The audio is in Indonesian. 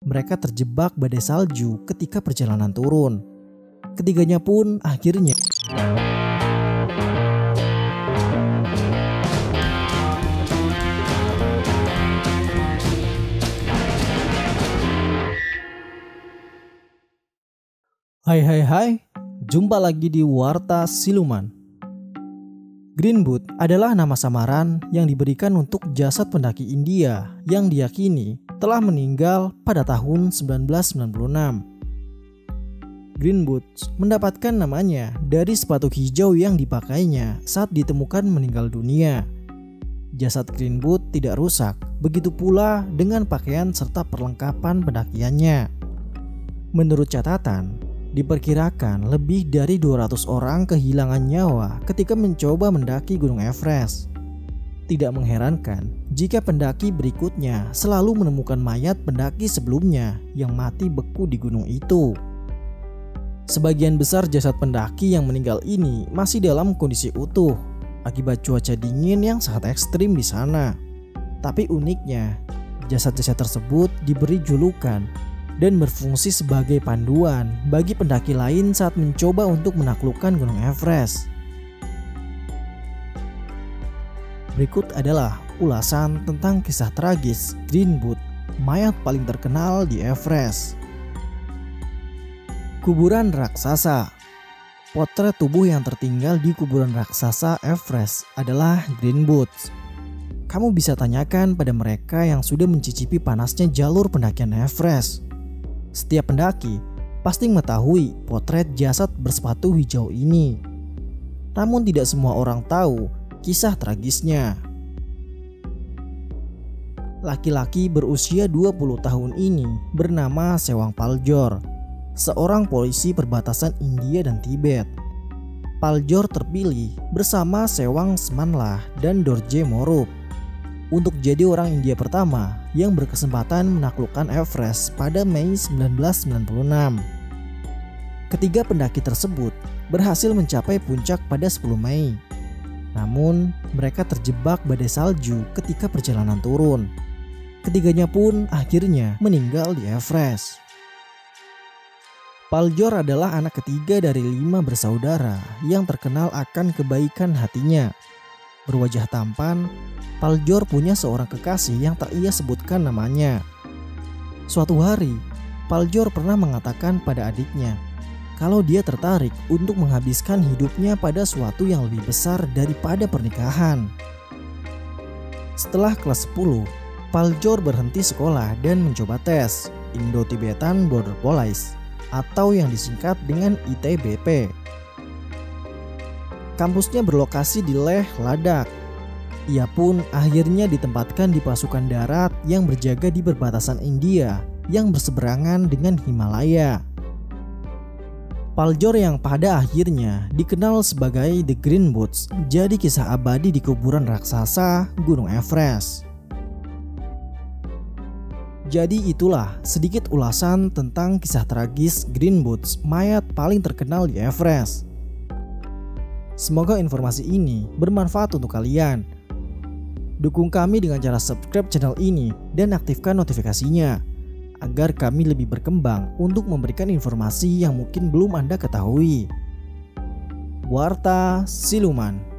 mereka terjebak badai salju ketika perjalanan turun. Ketiganya pun akhirnya Hai, jumpa lagi di Warta Siluman. Greenwood adalah nama samaran yang diberikan untuk jasad pendaki India yang diyakini telah meninggal pada tahun 1996. Greenwood mendapatkan namanya dari sepatu hijau yang dipakainya saat ditemukan meninggal dunia. Jasad Greenwood tidak rusak, begitu pula dengan pakaian serta perlengkapan pendakiannya. Menurut catatan, diperkirakan lebih dari 200 orang kehilangan nyawa ketika mencoba mendaki Gunung Everest. Tidak mengherankan jika pendaki berikutnya selalu menemukan mayat pendaki sebelumnya yang mati beku di gunung itu. Sebagian besar jasad pendaki yang meninggal ini masih dalam kondisi utuh akibat cuaca dingin yang sangat ekstrim di sana. Tapi uniknya, jasad-jasad tersebut diberi julukan dan berfungsi sebagai panduan bagi pendaki lain saat mencoba untuk menaklukkan Gunung Everest. Berikut adalah ulasan tentang kisah tragis Greenwood, mayat paling terkenal di Everest. Kuburan raksasa. Potret tubuh yang tertinggal di kuburan raksasa Everest adalah Greenwood. Kamu bisa tanyakan pada mereka yang sudah mencicipi panasnya jalur pendakian Everest. Setiap pendaki pasti mengetahui potret jasad bersepatu hijau ini. Namun tidak semua orang tahu kisah tragisnya. Laki-laki berusia 20 tahun ini bernama Sewang Paljor, seorang polisi perbatasan India dan Tibet. Paljor terpilih bersama Sewang Smanlah dan Dorje Morup untuk jadi orang India pertama yang berkesempatan menaklukkan Everest pada Mei 1996. Ketiga pendaki tersebut berhasil mencapai puncak pada 10 Mei. Namun, mereka terjebak badai salju ketika perjalanan turun. Ketiganya pun akhirnya meninggal di Everest. Paljor adalah anak ketiga dari 5 bersaudara yang terkenal akan kebaikan hatinya. Berwajah tampan, Paljor punya seorang kekasih yang tak ia sebutkan namanya. Suatu hari, Paljor pernah mengatakan pada adiknya kalau dia tertarik untuk menghabiskan hidupnya pada suatu yang lebih besar daripada pernikahan. Setelah kelas 10, Paljor berhenti sekolah dan mencoba tes Indo-Tibetan Border Police atau yang disingkat dengan ITBP. Kampusnya berlokasi di Leh, Ladakh. Ia pun akhirnya ditempatkan di pasukan darat yang berjaga di perbatasan India yang berseberangan dengan Himalaya. Paljor yang pada akhirnya dikenal sebagai The Greenwoods jadi kisah abadi di kuburan raksasa Gunung Everest. Jadi itulah sedikit ulasan tentang kisah tragis Greenwoods, mayat paling terkenal di Everest. Semoga informasi ini bermanfaat untuk kalian. Dukung kami dengan cara subscribe channel ini dan aktifkan notifikasinya agar kami lebih berkembang untuk memberikan informasi yang mungkin belum Anda ketahui. Warta Siluman.